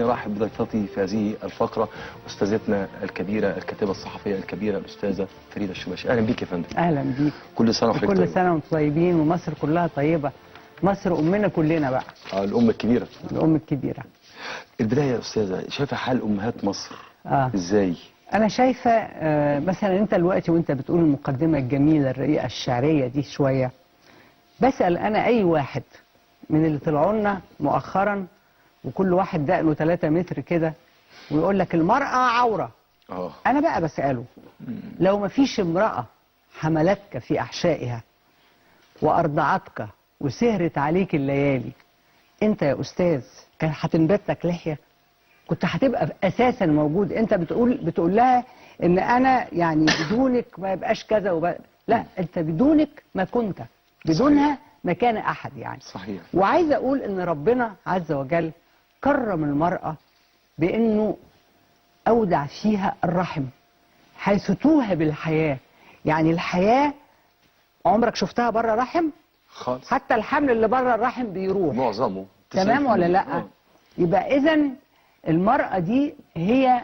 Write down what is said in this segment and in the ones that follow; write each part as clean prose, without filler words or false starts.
خليني ارحب بضيفتي في هذه الفقره استاذتنا الكبيره الكاتبه الصحفيه الكبيره الاستاذه فريده الشباشي. اهلا بيك يا فندم. اهلا بيك. كل سنه وحضرتك كل سنه وانتم طيبين ومصر كلها طيبه. مصر امنا كلنا بقى. الام الكبيره. الام الكبيره. البدايه يا استاذه، شايفه حال امهات مصر ازاي؟ انا شايفه مثلا انت دلوقتي وانت بتقول المقدمه الجميله الرقيقه الشعريه دي شويه، بسال انا اي واحد من اللي طلعوا لنا مؤخرا وكل واحد دقنه 3 متر كده ويقول لك المراه عوره. انا بقى بساله، لو ما فيش امراه حملتك في احشائها وارضعتك وسهرت عليك الليالي، انت يا استاذ كان هتنبت لك لحيه؟ كنت هتبقى اساسا موجود؟ انت بتقول لها ان انا يعني بدونك ما يبقاش كذا لا، انت بدونك ما كنت، بدونها صحيح. ما كان احد يعني. صحيح. وعايز اقول ان ربنا عز وجل كرم المرأة بانه اودع فيها الرحم حيث توهب الحياة. يعني الحياة عمرك شفتها بره رحم؟ خالص. حتى الحمل اللي بره الرحم بيروح معظمه. تمام ولا لا؟ يبقى اذا المرأة دي هي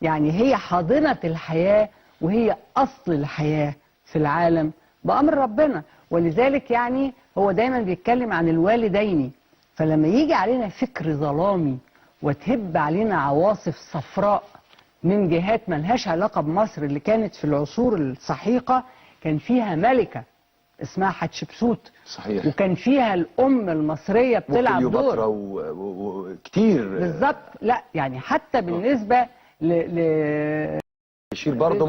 يعني هي حاضنة الحياة وهي أصل الحياة في العالم بأمر ربنا. ولذلك يعني هو دايما بيتكلم عن الوالدين، فلما يجي علينا فكر ظلامي وتهب علينا عواصف صفراء من جهات ملهاش علاقة بمصر اللي كانت في العصور السحيقة كان فيها ملكة اسمها حتشبسوت. صحيح. وكان فيها الأم المصرية بتلعب دور وكتير بالظبط. لا يعني حتى بالنسبة يشير برضه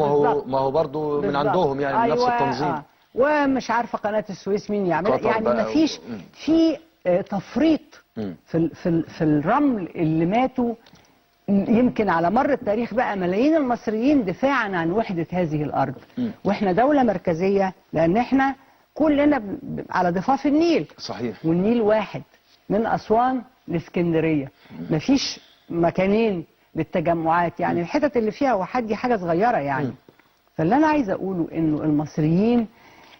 ما هو برضه من عندهم يعني. أيوة. نفس التنظيم. ومش عارفة قناة السويس مين يعمل يعني ما فيش في تفريط في الرمل اللي ماتوا يمكن على مر التاريخ بقى ملايين المصريين دفاعا عن وحدة هذه الأرض. واحنا دولة مركزية لأن احنا كلنا على ضفاف النيل. صحيح. والنيل واحد من أسوان لإسكندرية. مفيش مكانين للتجمعات يعني. الحتت اللي فيها واحد دي حاجة صغيرة يعني. فاللي أنا عايز أقوله إنه المصريين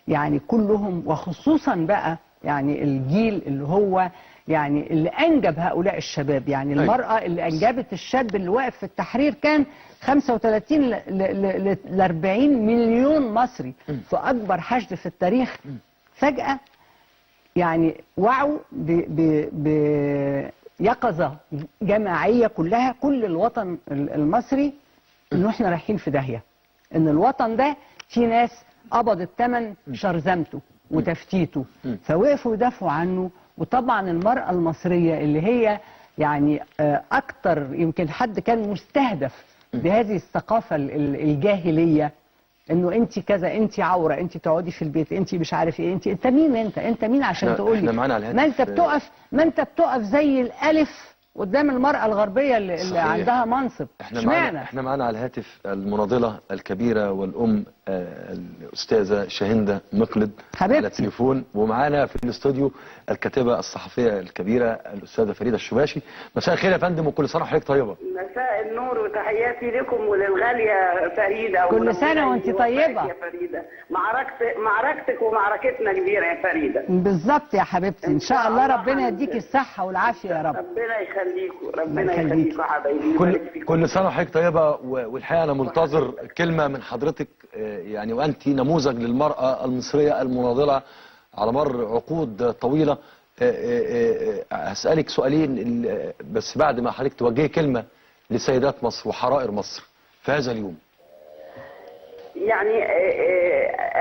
يعني كلهم وخصوصا بقى يعني الجيل اللي هو يعني اللي أنجب هؤلاء الشباب يعني. المرأة اللي أنجبت الشاب اللي واقف في التحرير كان 35 ل 40 مليون مصري في أكبر حشد في التاريخ. فجأة يعني وعوا بيقظة جماعية كلها كل الوطن المصري إنه إحنا رايحين في داهية، إن الوطن ده في ناس قبضت ثمن شرذمته وتفتيته فوقفوا يدافعوا عنه. وطبعا المرأة المصرية اللي هي يعني أكتر يمكن حد كان مستهدف بهذه الثقافة الجاهلية انه انت كذا، انت عوره، انت تقعدي في البيت، انت مش عارف ايه، انت مين؟ انت مين عشان تقول لي؟ ما انت بتقف زي الالف قدام المرأة الغربية اللي عندها منصب. احنا معانا على الهاتف المناضلة الكبيرة والأم الأستاذة شاهندة مقلد حبيبتي على التليفون، ومعانا في الاستوديو الكاتبة الصحفية الكبيرة الأستاذة فريدة الشباشي. مساء الخير يا فندم وكل سنة وحضرتك طيبة. مساء النور وتحياتي لكم وللغالية فريدة. كل سنة وانت طيبة يا فريدة. معركتك ومعركتنا كبيرة يا فريدة. بالظبط يا حبيبتي. ان شاء الله ربنا يديك الصحة والعافية يا رب. ربنا يخليكم يا حبايبي. كل سنة وحضرتك طيبة. والحقيقة أنا منتظر كلمة من حضرتك يعني، وأنت نموذج للمرأة المصرية المناضلة على مر عقود طويلة. هسألك سؤالين بس بعد ما حضرتك توجهي كلمة لسيدات مصر وحرائر مصر في هذا اليوم. يعني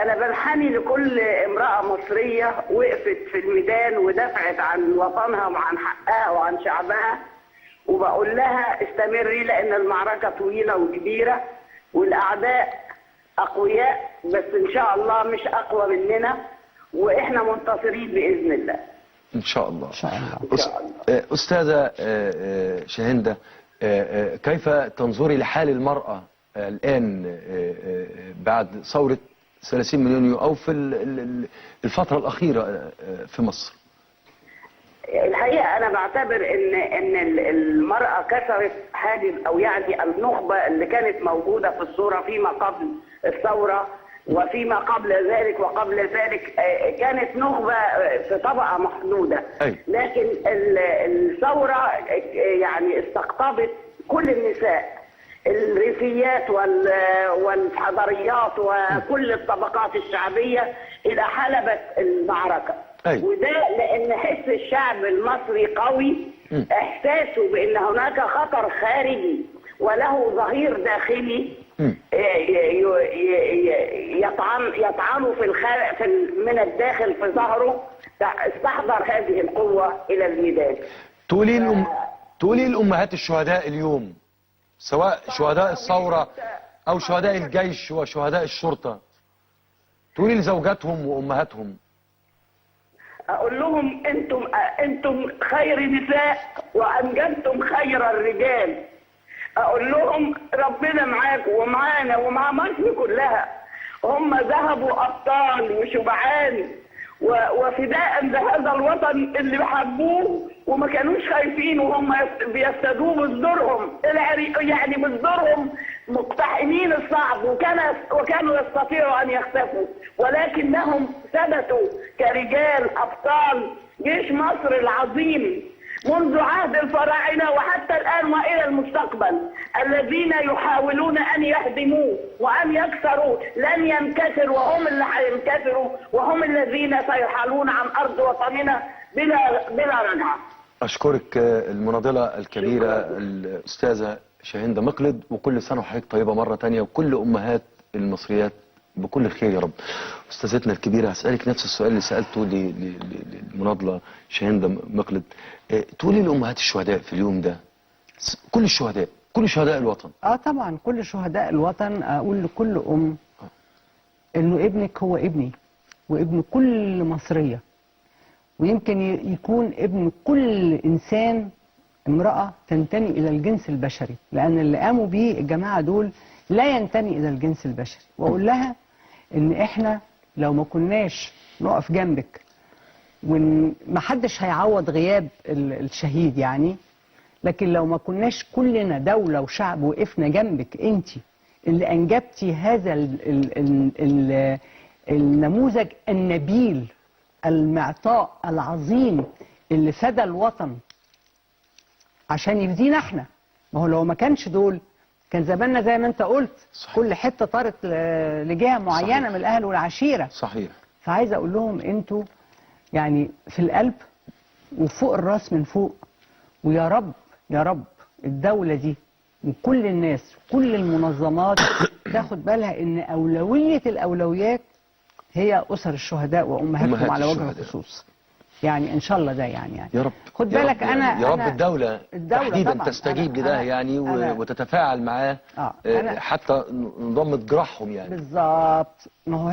أنا بنحني لكل امرأة مصرية وقفت في الميدان ودافعت عن وطنها وعن حقها وعن شعبها، وبقول لها استمري لأن المعركة طويلة وكبيرة والأعداء أقوياء، بس إن شاء الله مش أقوى مننا وإحنا منتصرين بإذن الله. إن شاء الله. إن شاء الله. أستاذة شاهندة، كيف تنظري لحال المرأة الآن بعد ثورة 30 من يونيو أو في الفترة الأخيرة في مصر؟ الحقيقة أنا بعتبر إن المرأة كسرت حاجز أو يعني النخبة اللي كانت موجودة في الصورة فيما قبل الثورة وفيما قبل ذلك وقبل ذلك كانت نخبة في طبقة محدودة. لكن الثورة يعني استقطبت كل النساء، الريفيات والحضريات وكل الطبقات الشعبية إلى حلبة المعركة. وده لأن حس الشعب المصري قوي، إحساسه بأن هناك خطر خارجي وله ظهير داخلي يطعنه من الداخل في ظهره، استحضر هذه القوة إلى الميدان. تقولي الأمهات الشهداء اليوم، سواء شهداء الثورة أو شهداء الجيش وشهداء الشرطة، تقولي لزوجاتهم وأمهاتهم؟ أقول لهم أنتم خير نساء وأنجبتم خير الرجال. أقول لهم ربنا معاكم ومعانا ومع مصر كلها. هم ذهبوا أبطال وشجعان وفداء بهذا الوطن اللي حبوه وما كانوش خايفين، وهم بيفتدوه بصدورهم، يعني بصدورهم مقتحمين الصعب، وكانوا يستطيعوا أن يختفوا، ولكنهم ثبتوا كرجال أبطال جيش مصر العظيم منذ عهد الفراعنة وحتى الآن وإلى المستقبل، الذين يحاولون أن يهدموه وأن يكسروا. لن ينكسر، وهم اللي هينكسروا، وهم الذين سيرحلون عن أرض وطننا بلا رجعة. أشكرك المناضلة الكبيرة الأستاذة شاهندة مقلد، وكل سنة وحضرتك طيبة مرة تانية، وكل أمهات المصريات بكل خير يا رب. أستاذتنا الكبيرة، هسألك نفس السؤال اللي سألته للمناضلة شاهندة مقلد. تقولي لأمهات الشهداء في اليوم ده، كل شهداء الوطن. طبعا كل شهداء الوطن، أقول لكل أم إنه ابنك هو ابني وابن كل مصرية، ويمكن يكون ابن كل إنسان، امرأة تنتمي إلى الجنس البشري، لأن اللي قاموا بيه الجماعة دول لا ينتمي إلى الجنس البشري. وأقول لها إن إحنا لو ما كناش نقف جنبك، ومحدش هيعوض غياب الشهيد يعني، لكن لو ما كناش كلنا دولة وشعب وقفنا جنبك، انت اللي انجبتي هذا النموذج النبيل المعطاء العظيم اللي فدى الوطن عشان يفدينا احنا. ما هو لو ما كانش دول كان زماننا زي ما انت قلت، صحيح، كل حتة طارت لجهة معينة، صحيح، من الاهل والعشيرة. صحيح. فعايزة اقول لهم انتوا يعني في القلب وفوق الراس من فوق، ويا رب يا رب الدولة دي وكل الناس وكل المنظمات تاخد بالها ان أولوية الأولويات هي أسر الشهداء وأمهاتهم على وجه الخصوص. يعني إن شاء الله ده يعني يا رب خد بالك. يا رب الدولة تحديدا تستجيب لده يعني وتتفاعل معاه، حتى نضم جراحهم يعني. بالظبط. ما هو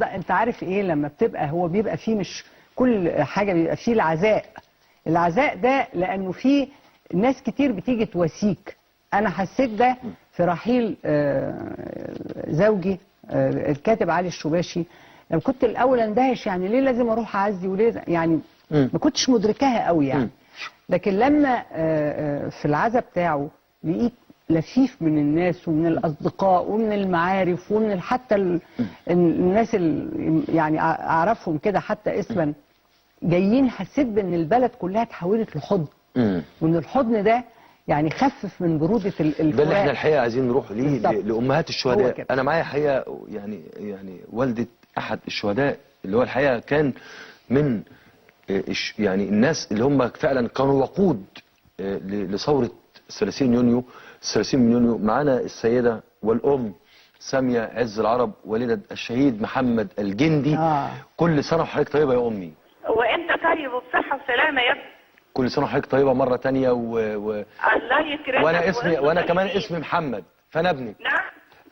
انت عارف ايه، لما هو بيبقى فيه مش كل حاجة، بيبقى فيه العزاء ده لأنه فيه ناس كتير بتيجي تواسيك. أنا حسيت ده في رحيل زوجي الكاتب علي الشباشي. لما كنت الأول اندهش، يعني ليه لازم أروح أعزي وليه يعني ما كنتش مدركاها قوي يعني. لكن لما في العزاء بتاعه لقيت لفيف من الناس ومن الأصدقاء ومن المعارف ومن حتى الناس اللي يعني أعرفهم كده حتى اسما جايين، حسيت بأن البلد كلها تحولت لحضن، وأن الحضن ده يعني خفف من برودة الفراق. ده اللي احنا الحقيقة عايزين نروح ليه، لأمهات الشهداء. أنا معايا حقيقة يعني والدة أحد الشهداء، اللي هو الحقيقة كان من يعني الناس اللي هم فعلا كانوا وقود لثورة 30 يونيو. معانا السيدة والأم سامية عز العرب، والدة الشهيد محمد الجندي. كل سنة وحضرتك طيبة يا أمي. وأنت طيب وبصحة وسلامة يا ابني. كل سنة وحضرتك طيبة مرة تانية الله يكرمك. وأنا كمان اسمي محمد، فأنا ابنك. نعم.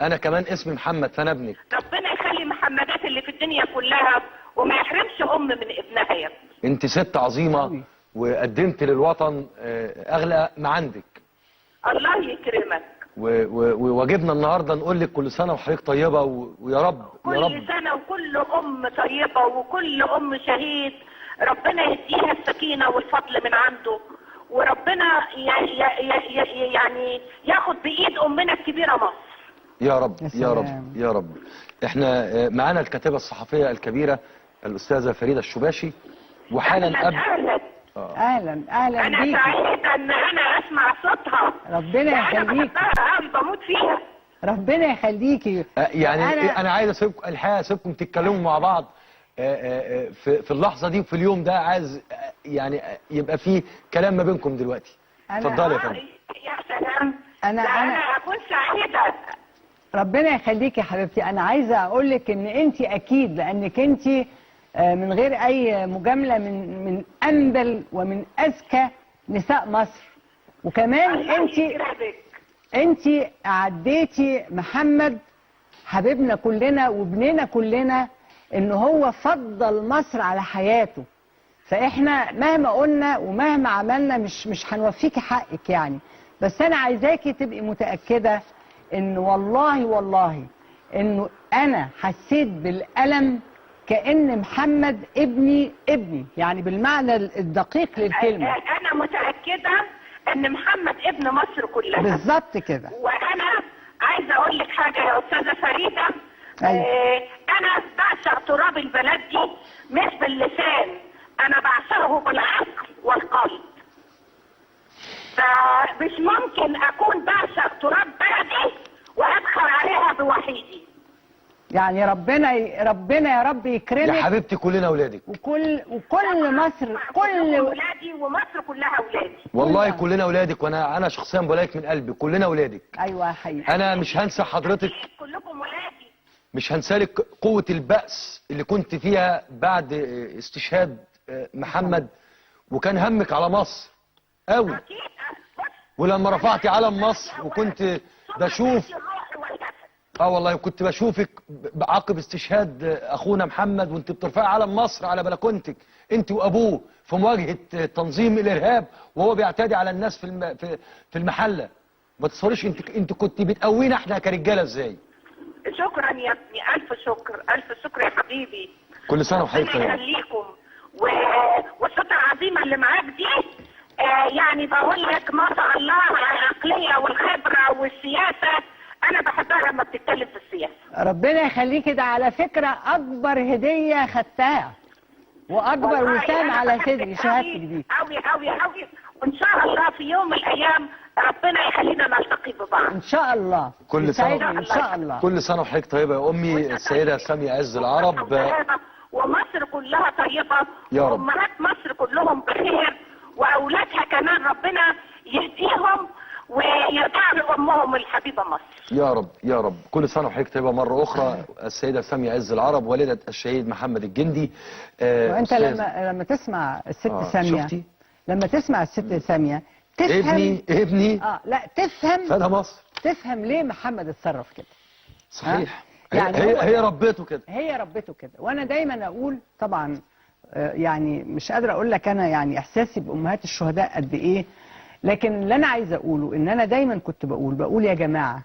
أنا كمان اسمي محمد، فأنا ابنك. ربنا يخلي محمدات اللي في الدنيا كلها وما يحرمش أم من ابنها يا ابني. أنت ست عظيمة وقدمت للوطن أغلى ما عندك. الله يكرمك. وواجبنا النهارده نقول لك كل سنة وحضرتك طيبة، ويا رب كل سنة وكل أم طيبة وكل أم شهيد ربنا يديها السكينة والفضل من عنده، وربنا يعني ياخد بإيد أمنا الكبيرة مصر. يا رب يا رب يا رب. احنا معانا الكاتبة الصحفية الكبيرة الأستاذة فريدة الشباشي، وحالا قبل اهلا انا بيكي. سعيده ان انا اسمع صوتها. ربنا يخليكي. انا بحبها قوي، بموت فيها. ربنا يخليكي. يعني انا عايز اسيبكم الحقيقه، اسيبكم تتكلموا مع بعض في اللحظه دي وفي اليوم ده، عايز يعني يبقى في كلام ما بينكم دلوقتي. اتفضلي يا فندم. يا سلام، انا اكون سعيده. ربنا يخليكي يا حبيبتي. انا عايزه اقول لك ان انت اكيد، لانك انت من غير اي مجامله من انبل ومن اذكى نساء مصر، وكمان انت عديتي محمد حبيبنا كلنا وابننا كلنا ان هو فضل مصر على حياته. فاحنا مهما قلنا ومهما عملنا مش هنوفيكي حقك يعني. بس انا عايزاكي تبقي متاكده ان والله انه انا حسيت بالالم كأن محمد ابني يعني بالمعنى الدقيق للكلمة. أنا متأكدة إن محمد ابن مصر كلها. بالظبط كده. وأنا عايزة أقول لك حاجة يا أستاذة فريدة. أنا بعشق تراب البلد دي مش باللسان، أنا بعشقه بالعقل والقلب. فمش ممكن أكون بعشق تراب بلدي وأبخل عليها بوحيدي. يعني ربنا يا رب يكرمك يا حبيبتي. كلنا اولادك، وكل مصر، كل اولادي ومصر كلها اولادي. والله كلنا اولادك، وانا شخصيا بقولك من قلبي كلنا اولادك. ايوه حقيقي. انا مش هنسى حضرتك، كلكم ولادي. مش هنسالك قوه البأس اللي كنت فيها بعد استشهاد محمد، وكان همك على مصر قوي. ولما رفعتي علم مصر وكنت بشوف والله كنت بشوفك عقب استشهاد اخونا محمد وانت بترفعي علم مصر على بلكونتك انت وابوه في مواجهه تنظيم الارهاب وهو بيعتدي على الناس في المحله. ما تصوريش انت كنت بتقوينا احنا كرجاله ازاي. شكرا يا ابني، الف شكر الف شكر يا حبيبي. كل سنه وحضرتك طيب. ربنا يخليكم. والصوت العظيمه اللي معاك دي يعني بقول لك ما شاء الله على العقليه والخبره والسياسه. انا بحبها لما بتتكلم في السياسه. ربنا يخليكي. ده على فكره اكبر هديه خدتها واكبر وسام على صدري شهادتك دي. قوي قوي قوي. وان شاء الله في يوم من الايام ربنا يخلينا نلتقي ببعض ان شاء الله. كل سنه ان شاء الله. كل سنه وحضرتك طيبه يا امي السيده ساميه عز العرب. ومصر كلها طيبه يا رب. وامهات مصر كلهم بخير، واولادها كمان ربنا يهديهم ويرجعوا لامهم الحبيبه مصر. يا رب يا رب. كل سنه وحضرتك طيبه مره اخرى السيده ساميه عز العرب والده الشهيد محمد الجندي. وانت لما تسمع الست ساميه، شفتي؟ لما تسمع الست ساميه تفهم ابني لا تفهم فدا مصر، تفهم ليه محمد اتصرف كده. صحيح. يعني هي ربته كده. هي ربته كده. وانا دايما اقول طبعا يعني مش قادره اقول لك انا يعني احساسي بامهات الشهداء قد ايه، لكن اللي انا عايزه اقوله ان انا دايما كنت بقول يا جماعه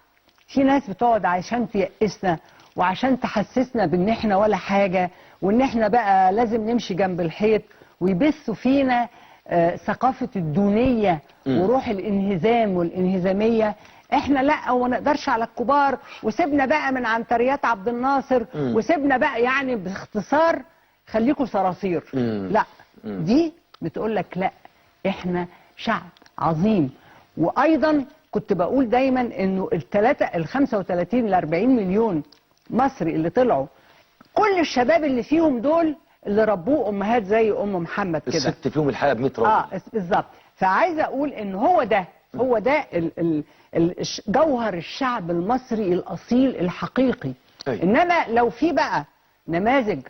في ناس بتقعد عشان تيأسنا وعشان تحسسنا بان احنا ولا حاجه وان احنا بقى لازم نمشي جنب الحيط، ويبثوا فينا ثقافه الدونيه وروح الانهزام والانهزاميه. احنا لا، وما نقدرش على الكبار، وسيبنا بقى من عنتريات عبد الناصر، وسيبنا بقى يعني باختصار خليكم صراصير. لا، دي بتقول لك لا، احنا شعب عظيم. وايضا كنت بقول دايما انه ال 35 ل 40 مليون مصري اللي طلعوا، كل الشباب اللي فيهم دول اللي ربوه امهات زي ام محمد كده. الست فيهم الحقيقه ب 100 راجل. بالظبط. فعايزه اقول ان هو ده جوهر الشعب المصري الاصيل الحقيقي. انما لو في بقى نماذج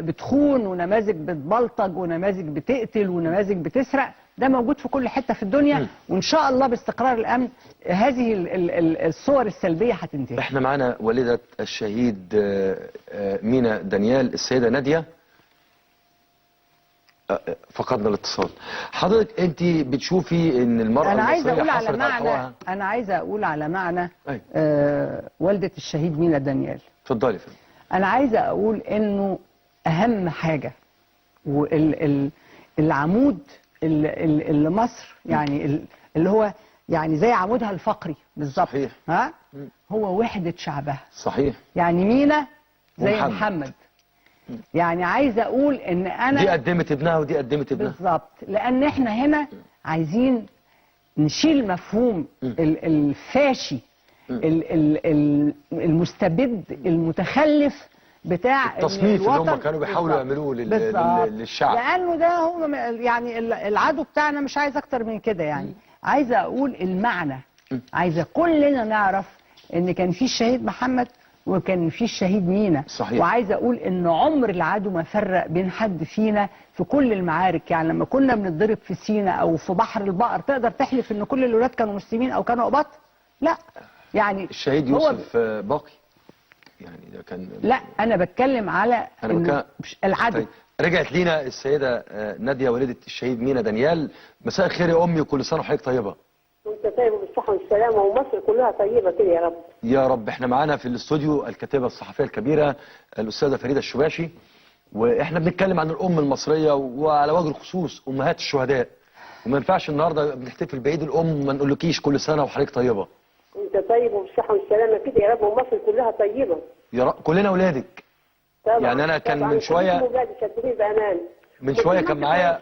بتخون ونماذج بتبلطج ونماذج بتقتل ونماذج بتسرق، ده موجود في كل حتة في الدنيا. وإن شاء الله باستقرار الأمن هذه الصور السلبية هتنتهي. احنا معانا والدة الشهيد مينا دانيال السيدة نادية. فقدنا الاتصال. حضرتك انت بتشوفي ان المرأة المصرية حصلت على حقوقها. أنا عايزة أقول على معنى والدة الشهيد مينا دانيال. اتفضلي فندم. أنا عايزة أقول إنه أهم حاجة والعمود اللي مصر يعني اللي هو يعني زي عمودها الفقري بالظبط. صحيح. ها هو وحدة شعبها. صحيح. يعني مينا زي ومحمد. محمد. يعني عايزه اقول ان انا دي قدمت ابنها ودي قدمت ابنها بالظبط، لان احنا هنا عايزين نشيل مفهوم الفاشي المستبد المتخلف بتاع التصنيف اللي هم الوطن. كانوا بيحاولوا يعملوه للشعب، لانه ده هو يعني العدو بتاعنا مش عايز اكتر من كده. يعني عايزه اقول المعنى، عايزه كلنا نعرف ان كان في الشهيد محمد وكان في الشهيد مينا. صحيح. وعايزه اقول ان عمر العدو ما فرق بين حد فينا في كل المعارك. يعني لما كنا بنتضرب في سينا او في بحر البقر تقدر تحلف ان كل الولاد كانوا مسلمين او كانوا قباط؟ لا. يعني الشهيد يوسف باقي يعني ده كان. لا انا بتكلم على العدو. طيب. رجعت لينا السيده ناديه والده الشهيد مينا دانيال. مساء الخير يا امي وكل سنه وحضرتك طيبه. وانت طيب بالصحه والسلامه ومصر كلها طيبه كده يا رب. يا رب. احنا معانا في الاستوديو الكاتبه الصحفيه الكبيره الاستاذه فريده الشباشي، واحنا بنتكلم عن الام المصريه وعلى وجه الخصوص امهات الشهداء، وما ينفعش النهارده بنحتفل بعيد الام ما نقولكيش كل سنه وحضرتك طيبه. انت طيب وبالصحه والسلامه كده يا رب ومصر كلها طيبه. يا رب كلنا اولادك. طبعا. يعني انا كان طبعا من شويه من شويه كان معايا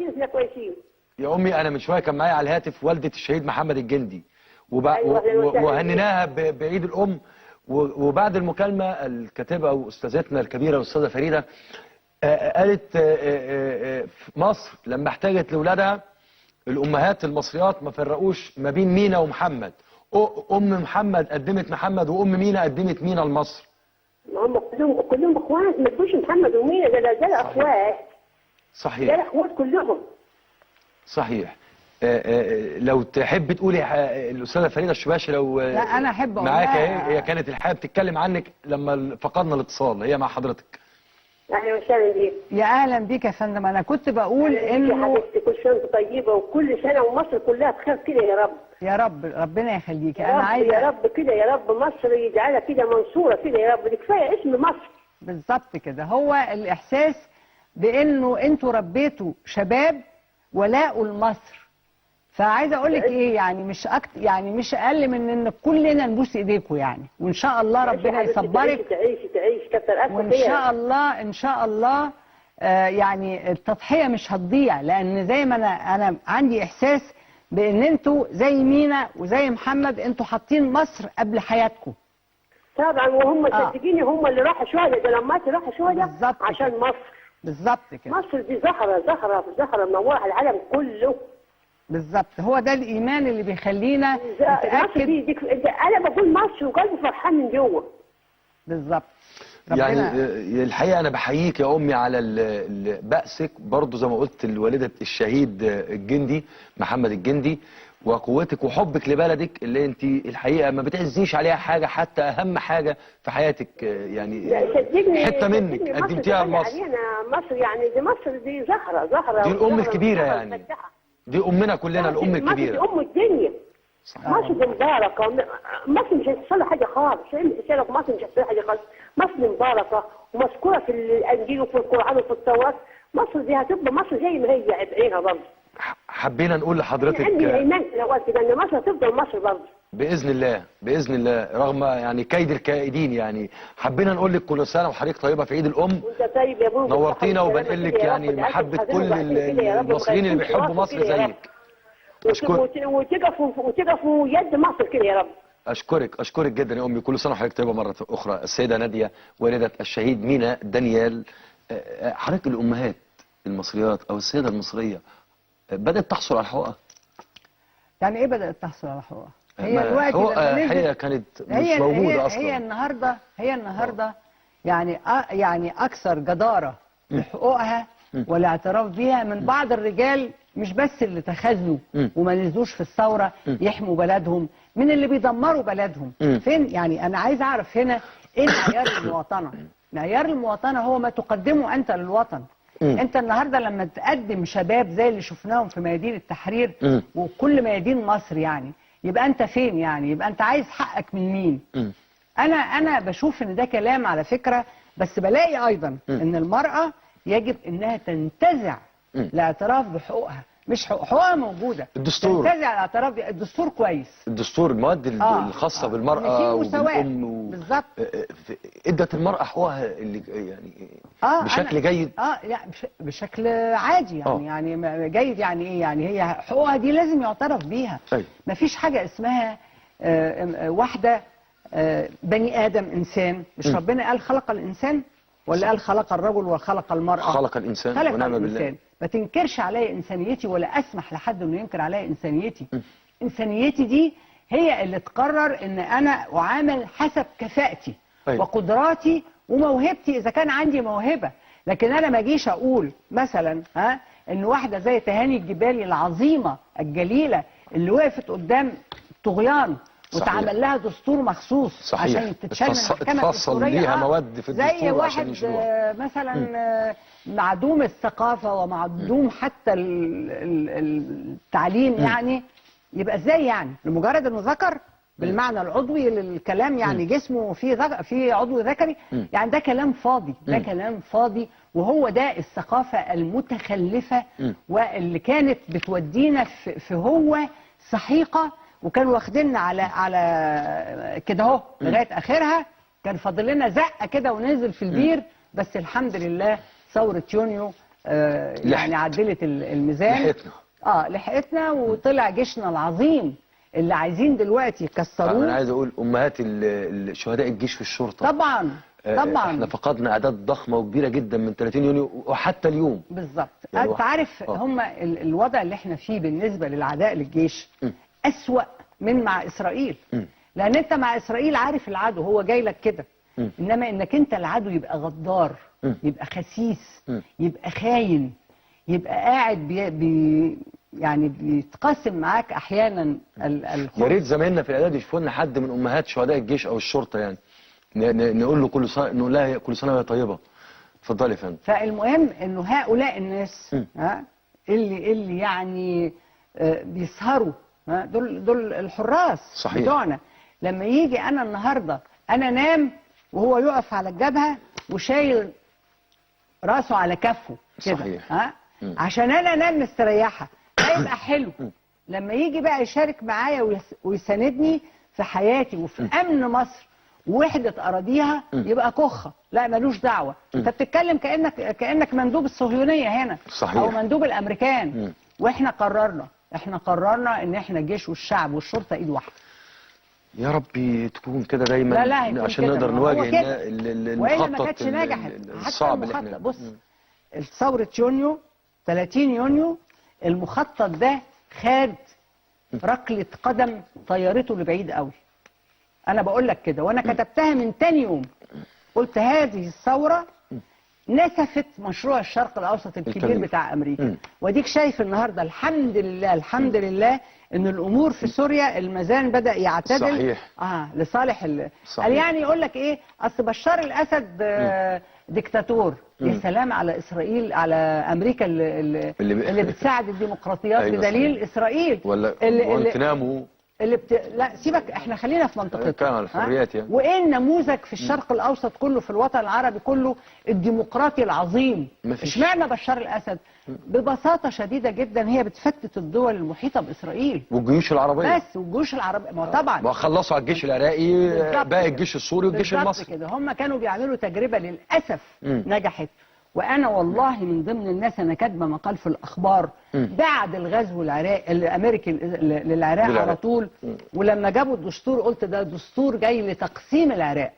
يا امي، انا من شويه كان معايا على الهاتف والده الشهيد محمد الجندي وهنناها بعيد الام. وبعد المكالمه الكاتبه واستاذتنا الكبيره الاستاذه فريده قالت مصر لما احتاجت لاولادها الامهات المصريات ما فرقوش ما بين مينا ومحمد. ام محمد قدمت محمد وام مينا قدمت مينا لمصر. ما هم كلهم اخوات، ما تقولش محمد ومينا، ده اخوات. صحيح. ده اخوات كلهم. صحيح. لو تحب تقولي الاستاذه فريده الشباشي لو لا انا احب معاك اهي، هي كانت الحقيقه بتتكلم عنك لما فقدنا الاتصال، هي مع حضرتك. اهلا وسهلا بيك. يا اهلا بيك يا فندم. انا كنت بقول انه يا حبيبتي كل سنه وانت طيبه وكل سنه ومصر كلها بخير كده يا رب. يا رب ربنا يخليكي. انا عايزه يا رب كده يا رب مصر يجعلها كده منصوره كده يا رب، ده كفايه اسم مصر. بالظبط كده، هو الاحساس بانه انتوا ربيتوا شباب ولاءوا لمصر. فعايزه اقول لك ايه، يعني مش يعني مش اقل من ان كلنا نبوس ايديكم يعني، وان شاء الله ربنا يصبرك. تعيش كتر الف وان شاء الله ان شاء الله يعني التضحيه مش هتضيع، لان زي ما انا عندي احساس بان انتوا زي مينا وزي محمد انتوا حاطين مصر قبل حياتكم. طبعا، وهم صدقيني هم اللي راحوا شهداء، ده لما راحوا شهداء عشان مصر. بالظبط كده. مصر دي زهره منوره على العالم كله. بالظبط، هو ده الايمان اللي بيخلينا نتاكد. دي انا بقول مصر وقلبي فرحان من جوه. بالظبط. يعني الحقيقه انا بحييك يا امي على بأسك برضو زي ما قلت لوالده الشهيد الجندي محمد الجندي، وقوتك وحبك لبلدك اللي انت الحقيقه ما بتعزيش عليها حاجه، حتى اهم حاجه في حياتك يعني حته منك قدمتيها لمصر. مصر يعني دي مصر دي زهره دي الام الكبيره يعني، دي امنا كلنا الام الكبيره. مصر دي ام الدنيا. مصر دي مباركه، مصر مش هيحصل لها حاجه خالص، مصر مش هيحصل لها حاجه خالص. مصر دي مباركه ومذكوره في الانجيل وفي القران وفي التوراه. مصر دي هتبقى مصر زي ما هي بعينها برضه. حبينا نقول لحضرتك عندي ايمان لو قلت ان مصر هتفضل مصر برضه باذن الله باذن الله رغم يعني كيد الكائدين. يعني حبينا نقول لك كل سنه وحضرتك طيبه في عيد الام. وانت طيب يا ابوي، نورتينا وبنقل لك يعني محبه كل المصريين اللي بيحبوا مصر زيك. وتقفوا يد مصر كده يا رب. اشكرك جدا يا امي، كل سنه وحضرتك طيبه مره اخرى. السيده ناديه والده الشهيد مينا دانيال. حضرتك الامهات المصريات او السيده المصريه بدات تحصل على حقوقها؟ يعني ايه بدات تحصل على حقوقها؟ هي دلوقتي هي كانت مش موجوده اصلا. هي النهارده يعني اكثر جداره بحقوقها والاعتراف بيها من بعض الرجال، مش بس اللي تخاذلوا وما نزلوش في الثوره يحموا بلدهم، من اللي بيدمروا بلدهم. فين يعني انا عايز اعرف هنا ايه معيار المواطنه؟ معيار المواطنه هو ما تقدمه انت للوطن. انت النهارده لما تقدم شباب زي اللي شفناهم في ميادين التحرير وكل ميادين مصر، يعني يبقى انت فين؟ يعني يبقى انت عايز حقك من مين؟ انا بشوف ان ده كلام على فكره، بس بلاقي ايضا ان المراه يجب انها تنتزع الاعتراف بحقوقها. مش حقوقها موجوده. الدستور تنتزع الاعتراف بيها. الدستور كويس. الدستور المواد الخاصه بالمراه وبالام بالظبط ادت المراه حقوقها اللي يعني بشكل جيد. لا بشكل عادي يعني جيد. يعني ايه؟ يعني هي حقوقها دي لازم يعترف بيها. مفيش حاجه اسمها واحده بني ادم انسان. مش ربنا قال خلق الانسان ولا قال خلق الرجل وخلق المراه؟ خلق الانسان ونعم بالله. ما تنكرش عليا انسانيتي ولا اسمح لحد انه ينكر عليا انسانيتي. انسانيتي دي هي اللي تقرر ان انا اعامل حسب كفاءتي وقدراتي وموهبتي اذا كان عندي موهبه. لكن انا ما اجيش اقول مثلا ان واحده زي تهاني الجبالي العظيمه الجليله اللي وقفت قدام طغيان وتعمل لها دستور مخصوص عشان تتشال من المحكمه الدستوريه ليها مواد في الدستور زي واحد مثلا معدوم الثقافه ومعدوم حتى التعليم يعني يبقى ازاي يعني لمجرد انه ذكر بالمعنى العضوي للكلام يعني جسمه فيه عضو ذكري يعني ده كلام فاضي. ده كلام فاضي وهو ده الثقافه المتخلفه واللي كانت بتودينا في هو سحيقه وكانوا واخديننا على كده اهو لغايه اخرها. كان فاضل لنا زقه كده وننزل في البير. بس الحمد لله ثوره يونيو يعني عدلت الميزان. لحقتنا وطلع جيشنا العظيم اللي عايزين دلوقتي يكسروه. انا عايز اقول امهات شهداء الجيش في الشرطه طبعا احنا فقدنا اعداد ضخمه وكبيره جدا من 30 يونيو وحتى اليوم. بالظبط. يعني انت عارف هم الوضع اللي احنا فيه بالنسبه للعداء للجيش أسوأ من مع إسرائيل. لأن أنت مع إسرائيل عارف العدو هو جاي لك كده. إنما إنك أنت العدو يبقى غدار، يبقى خسيس، يبقى خاين، يبقى قاعد يعني بيتقاسم معاك أحيانا الخبز. يا ريت زمايلنا في الإعداد يشوفوا لنا حد من أمهات شهداء الجيش أو الشرطة يعني نقول له نقول لها كل سنة وهي طيبة. اتفضلي يا فندم. فالمهم إنه هؤلاء الناس اللي يعني بيسهروا دول الحراس بتوعنا. لما يجي انا النهارده انا نام وهو يقف على الجبهه وشايل راسه على كفه كده عشان انا انام مستريحه هيبقى حلو. لما يجي بقى يشارك معايا ويساندني في حياتي وفي امن مصر ووحده اراضيها يبقى كخه. لا ملوش دعوه. انت بتتكلم كانك مندوب الصهيونيه هنا او مندوب الامريكان. واحنا قررنا ان احنا الجيش والشعب والشرطه ايد واحده. يا ربي تكون كده دايما. لا عشان نقدر نواجه المخطط ما كانتش نجحت الصعب اللي احنا. بص ثوره يونيو 30 يونيو المخطط ده خد ركله قدم طيارته لبعيد قوي. انا بقول لك كده وانا كتبتها من تاني يوم. قلت هذه الثوره نسفت مشروع الشرق الاوسط الكبير بتاع امريكا. وديك شايف النهارده الحمد لله ان الامور في سوريا الميزان بدا يعتدل. لصالح قال يعني يقول لك ايه اصل بشار الاسد ديكتاتور. يا سلام على اسرائيل على امريكا اللي بتساعد الديمقراطيات بدليل اسرائيل ولا انتنامه لا سيبك احنا خلينا في منطقتنا كان الحريات يعني. وايه النموذج في الشرق الاوسط كله في الوطن العربي كله الديمقراطي العظيم. اشمعنى بشار الاسد؟ ببساطه شديده جدا هي بتفتت الدول المحيطه باسرائيل والجيوش العربيه والجيوش العربيه. ما طبعا وخلصوا على الجيش العراقي باقي الجيش السوري والجيش المصري كده. هم كانوا بيعملوا تجربه للاسف نجحت. وانا والله من ضمن الناس انا كاتبه مقال في الاخبار بعد الغزو الامريكي للعراق على طول. ولما جابوا الدستور قلت ده دستور جاي لتقسيم العراق.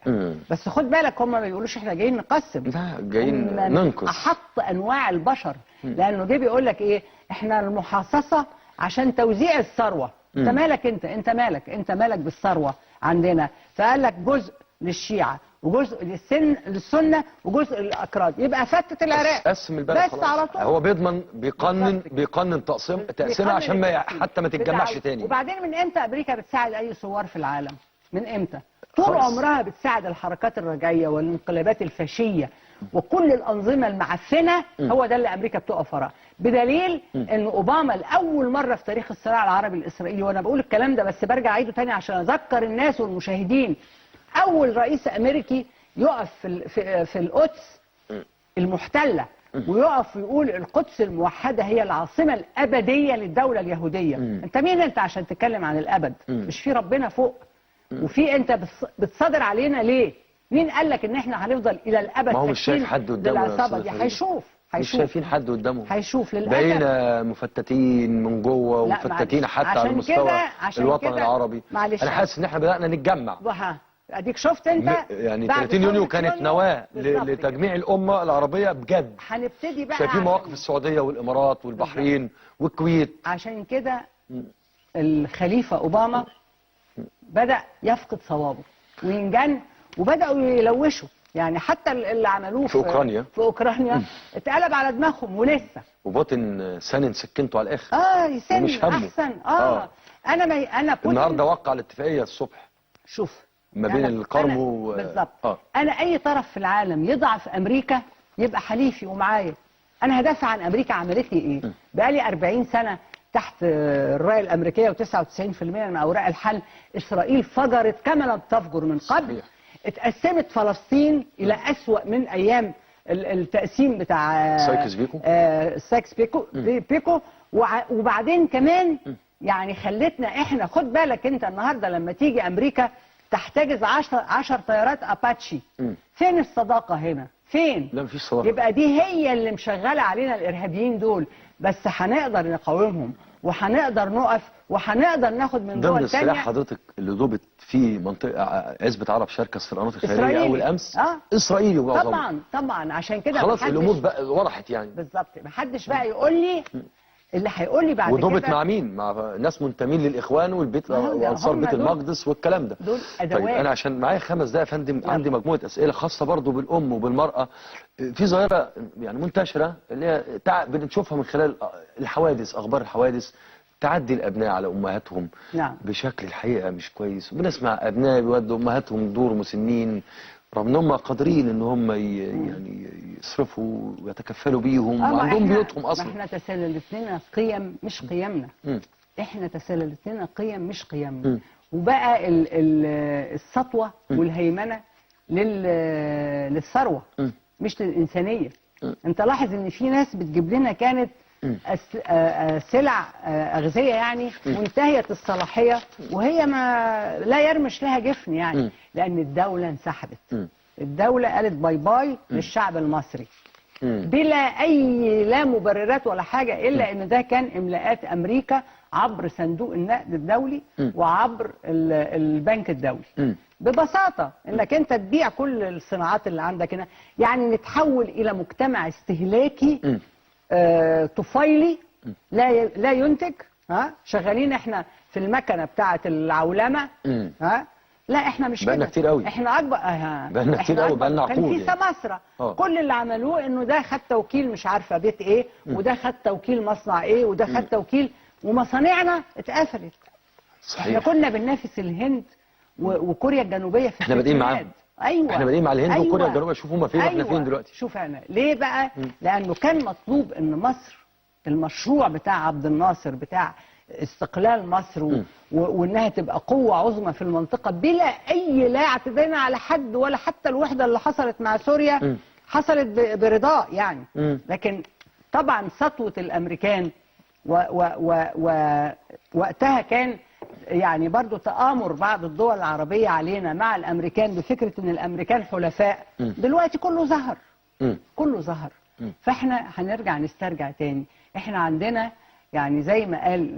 بس خد بالك هم ما بيقولوش احنا جايين نقسم. لا جايين ننقذ احط انواع البشر. لانه جه بيقول لك ايه احنا المحاصصه عشان توزيع الثروه. انت مالك انت مالك بالثروه عندنا. فقال لك جزء للشيعه وجزء للسنه وجزء للاكراد. يبقى فتت العراق قسم البلد بس على طول. هو بيقنن تقسيمها عشان حتى ما تتجمعش تاني. وبعدين من امتى امريكا بتساعد اي ثوار في العالم؟ من امتى؟ طول عمرها بتساعد الحركات الرجعيه والانقلابات الفاشيه وكل الانظمه المعفنه. هو ده اللي امريكا بتقف وراه. بدليل ان اوباما لاول مره في تاريخ الصراع العربي الاسرائيلي وانا بقول الكلام ده بس برجع اعيده تاني عشان اذكر الناس والمشاهدين. اول رئيس امريكي يقف في القدس المحتله ويقف ويقول القدس الموحدة هي العاصمة الأبدية للدولة اليهودية. انت مين انت عشان تتكلم عن الأبد؟ مش في ربنا فوق؟ وفي انت بتصدر علينا ليه؟ مين قال لك ان احنا هنفضل الى الابد؟ ما هو مش شايف حد قدامه للعصابة دي. هيشوف مش شايفين حد قدامه. هيشوف للاسف. بقينا مفتتين من جوه ومفتتين حتى على مستوى الوطن العربي. انا حاسس ان احنا بدأنا نتجمع. اديك شفت انت يعني 30 يونيو كانت نواة لتجميع الامه العربيه بجد. هنبتدي بقى شايفين مواقف السعوديه والامارات والبحرين والكويت. عشان كده الخليفه اوباما بدأ يفقد صوابه وينجن، وبدأوا يلوشوا. يعني حتى اللي عملوه في اوكرانيا اتقلب على دماغهم ولسه. وبوتين سنن سكنته على الاخر. يسن احسن. انا بوتين النهارده وقع الاتفاقيه الصبح. شوف ما بين القرم بالظبط. انا اي طرف في العالم يضعف امريكا يبقى حليفي ومعايا. انا هدافع عن امريكا. عملت لي ايه؟ بقالي 40 سنه تحت الرايه الامريكيه و99% من اوراق الحل. اسرائيل فجرت كما لم تفجر من قبل. صحيح. اتقسمت فلسطين الى اسوأ من ايام التقسيم بتاع سايكس بيكو وبعدين كمان يعني خلتنا احنا. خد بالك انت النهارده لما تيجي امريكا تحتجز 10 طيارات اباتشي. فين الصداقه هنا؟ فين؟ لا مفيش صداقه. يبقى دي هي اللي مشغله علينا الارهابيين دول. بس هنقدر نقاومهم وهنقدر نقف وهنقدر ناخد من دول الثانيه. ضمن السلاح حضرتك اللي ضبط في منطقه عزبه عرب شركس في القناه الخيريه اول امس اسرائيلي ومعظمه. طبعا عشان كده خلاص الامور بقى وضحت يعني. بالظبط. محدش بقى يقول لي اللي هيقول لي بعد كده. وضبط مع مين؟ مع ناس منتمين للاخوان والبيت وانصار بيت المقدس والكلام ده. دول ادوات. طيب انا عشان معايا 5 دقايق يا فندم عندي مجموعه اسئله خاصه برضو بالام وبالمراه. في ظاهره يعني منتشره اللي هي بنشوفها من خلال الحوادث، اخبار الحوادث، تعدي الابناء على امهاتهم. نعم. بشكل الحقيقه مش كويس. وبنسمع ابناء بيودوا امهاتهم دور مسنين رغم ان هم قادرين ان هم يعني يصرفوا ويتكفلوا بيهم وعندهم بيوتهم اصلا. احنا تسللت لنا قيم مش قيمنا. احنا تسللت لنا قيم مش قيمنا. وبقى السطوه والهيمنه للثروه مش للانسانيه. انت لاحظ ان في ناس بتجيب لنا كانت سلع أغذية يعني منتهية الصلاحية وهي ما لا يرمش لها جفن يعني. لأن الدولة انسحبت. الدولة قالت باي باي للشعب المصري بلا أي لا مبررات ولا حاجة إلا إن ده كان إملاءات أمريكا عبر صندوق النقد الدولي وعبر البنك الدولي. ببساطة إنك أنت تبيع كل الصناعات اللي عندك هنا. يعني نتحول إلى مجتمع استهلاكي طفيلي لا ينتج. شغالين احنا في المكنه بتاعه العولمه. لا احنا مش كده. بقالنا كتير قوي. احنا اكبر. بقالنا كتير قوي. بقالنا عقود. كان في سماسره. كل اللي عملوه انه ده خد توكيل مش عارفه بيت ايه وده خد توكيل مصنع ايه وده خد توكيل ومصانعنا اتقفلت. صحيح. احنا كنا بننافس الهند وكوريا الجنوبيه في احنا بادئين معاهم. ايوه احنا بادئين مع الهند وكوريا الجنوبيه. شوفوا هم فين واحنا فين دلوقتي. شوف انا ليه بقى؟ لانه كان مطلوب ان مصر المشروع بتاع عبد الناصر بتاع استقلال مصر وانها تبقى قوه عظمى في المنطقه بلا اي لا اعتداء على حد ولا حتى الوحده اللي حصلت مع سوريا حصلت برضاء يعني. لكن طبعا سطوه الامريكان ووقتها كان يعني برضو تآمر بعض الدول العربية علينا مع الأمريكان بفكرة أن الأمريكان حلفاء. دلوقتي كله ظهر. كله ظهر. فإحنا هنرجع نسترجع تاني. إحنا عندنا يعني زي ما قال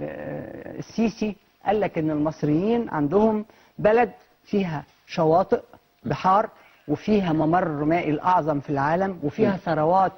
السيسي قال لك أن المصريين عندهم بلد فيها شواطئ بحار وفيها ممر مائي الأعظم في العالم وفيها ثروات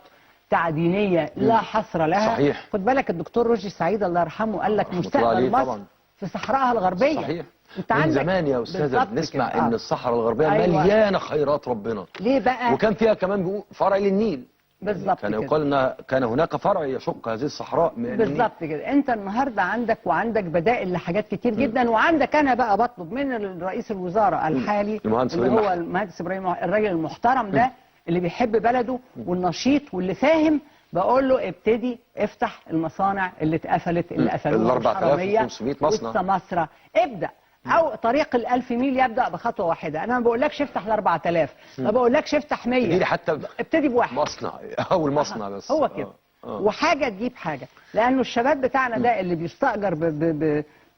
تعدينية لا حصر لها. صحيح. خد بالك الدكتور رشدي سعيد الله يرحمه قال لك مستقبل مصر في صحراءها الغربية. صحيح. من زمان يا أستاذة بنسمع إن الصحراء الغربية مليانة خيرات ربنا. ليه بقى؟ وكان فيها كمان فرع للنيل. بالظبط كان يقال ان كان هناك فرع يشق هذه الصحراء من بالظبط كده. انت النهارده عندك بدائل لحاجات كتير جدا. وعندك انا بقى بطلب من رئيس الوزراء الحالي اللي هو المهندس ابراهيم الراجل المحترم ده اللي بيحب بلده والنشيط واللي فاهم بقول له ابتدي افتح المصانع اللي اتقفلت اللي قفلوها ال 4500 مصنع والسماسرة. ابدأ او طريق ال1000 ميل يبدا بخطوه واحده. انا ما بقولكش افتح ال4000، ما بقولكش افتح 100، دي حتى ابتدي بواحد مصنع، اول مصنع بس. هو كده. وحاجه تجيب حاجه، لانه الشباب بتاعنا ده اللي بيستاجر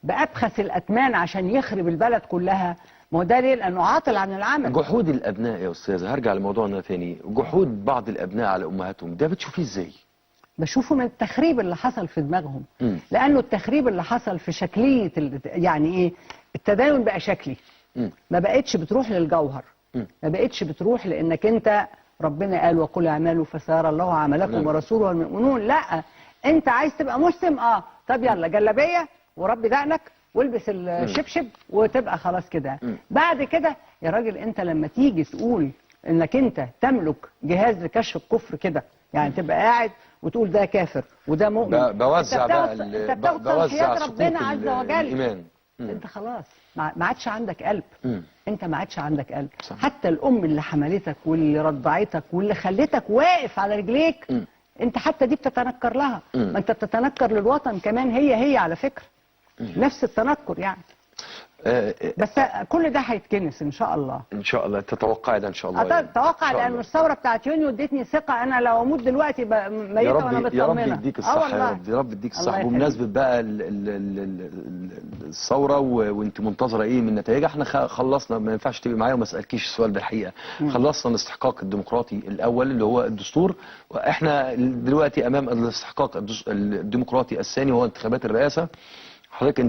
بابخس الاثمان عشان يخرب البلد كلها، ما هو ده ليه؟ لانه عاطل عن العمل. جحود الابناء يا استاذه، هرجع لموضوعنا تاني، جحود بعض الابناء على امهاتهم، ده بتشوفيه ازاي؟ بشوفه من التخريب اللي حصل في دماغهم. لانه التخريب اللي حصل في شكليه يعني ايه، التدين بقى شكلي. ما بقتش بتروح للجوهر، ما بقتش بتروح لانك انت ربنا قال وقل اعملوا فسيرى الله عملكم ورسوله والمؤمنون. لا، انت عايز تبقى مسلم، طب يلا جلابيه وربي دقنك والبس الشبشب وتبقى خلاص كده. بعد كده يا راجل، انت لما تيجي تقول انك انت تملك جهاز لكشف الكفر كده، يعني تبقى قاعد وتقول ده كافر وده مؤمن، بوزع بقى انت بتاخد صلاحيات ربنا عز وجل. الإيمان. انت خلاص ما عادش عندك قلب. انت ما عادش عندك قلب. صح. حتى الام اللي حملتك واللي رضعتك واللي خلتك واقف على رجليك، انت حتى دي بتتنكر لها. ما انت بتتنكر للوطن كمان، هي على فكرة نفس التنكر يعني. بس كل ده هيتكنس ان شاء الله. ان شاء الله. تتوقعي ده ان شاء الله؟ اتوقع، لان الثوره بتاعت يونيو ادتني ثقه. انا لو اموت دلوقتي ميته وانا مطمنه. يا رب يديك الصحه، يا رب، يا رب يديك الصحه. بمناسبه بقى الثوره وانت منتظره ايه من نتائجها، احنا خلصنا، ما ينفعش تبقي معايا وما اسالكيش السؤال ده الحقيقه. خلصنا الاستحقاق الديمقراطي الاول اللي هو الدستور، واحنا دلوقتي امام الاستحقاق الديمقراطي الثاني وهو انتخابات الرئاسه. حضرتك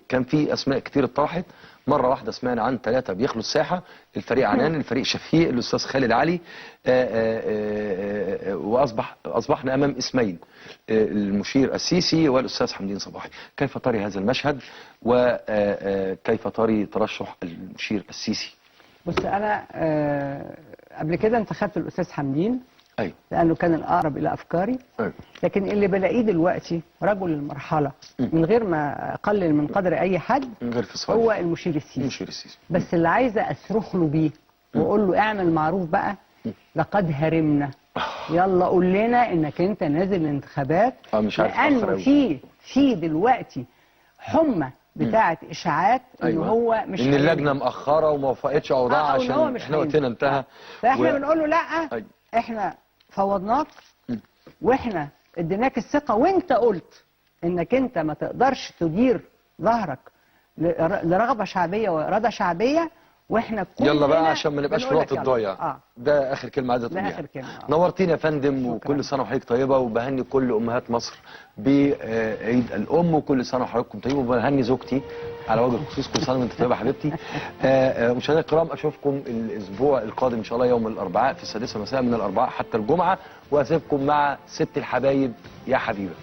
كان في اسماء كتير اتطرحت، مره واحده سمعنا عن 3 بيخلوا الساحه، الفريق عنان، الفريق شفيق، الاستاذ خالد علي، واصبحنا امام اسمين، المشير السيسي والاستاذ حمدين صباحي. كيف تري هذا المشهد وكيف تري ترشح المشير السيسي؟ بص، انا قبل كده انتخبت الاستاذ حمدين. أيوة. لانه كان الاقرب الى افكاري. أيوة. لكن اللي بلاقيه دلوقتي رجل المرحله، من غير ما اقلل من قدر اي حد، من غير فصال، هو المشير السيسي. المشير السيسي. بس اللي عايزه اصرخ له بيه واقول له اعمل معروف بقى، لقد هرمنا. يلا قول لنا انك انت نازل الانتخابات. مش عارف، لانه في دلوقتي حمى بتاعه اشاعات ان هو مش ان اللجنه مأخره وما وافقتش اوضاع عشان احنا وقتنا انتهى. فاحنا بنقول له لا، احنا فوضناك واحنا اديناك الثقه، وانت قلت انك انت ما تقدرش تدير ظهرك لرغبه شعبيه واراده شعبيه، واحنا كلنا يلا بقى عشان ما نبقاش في وقت الضايع. ده اخر كلمه عايزه تقوليها. اخر كلمه. نورتينا يا فندم، وكل سنه وحضرتك طيبه، وبهني كل امهات مصر بعيد الام، وكل سنه وحضراتكم طيبه، وبهني زوجتي على وجه الخصوص، كل سنه وانت طيبه حبيبتي. مشاهدينا الكرام، اشوفكم الاسبوع القادم ان شاء الله يوم الاربعاء في 6 مساء، من الاربعاء حتى الجمعه، واسيبكم مع ست الحبايب يا حبيبه.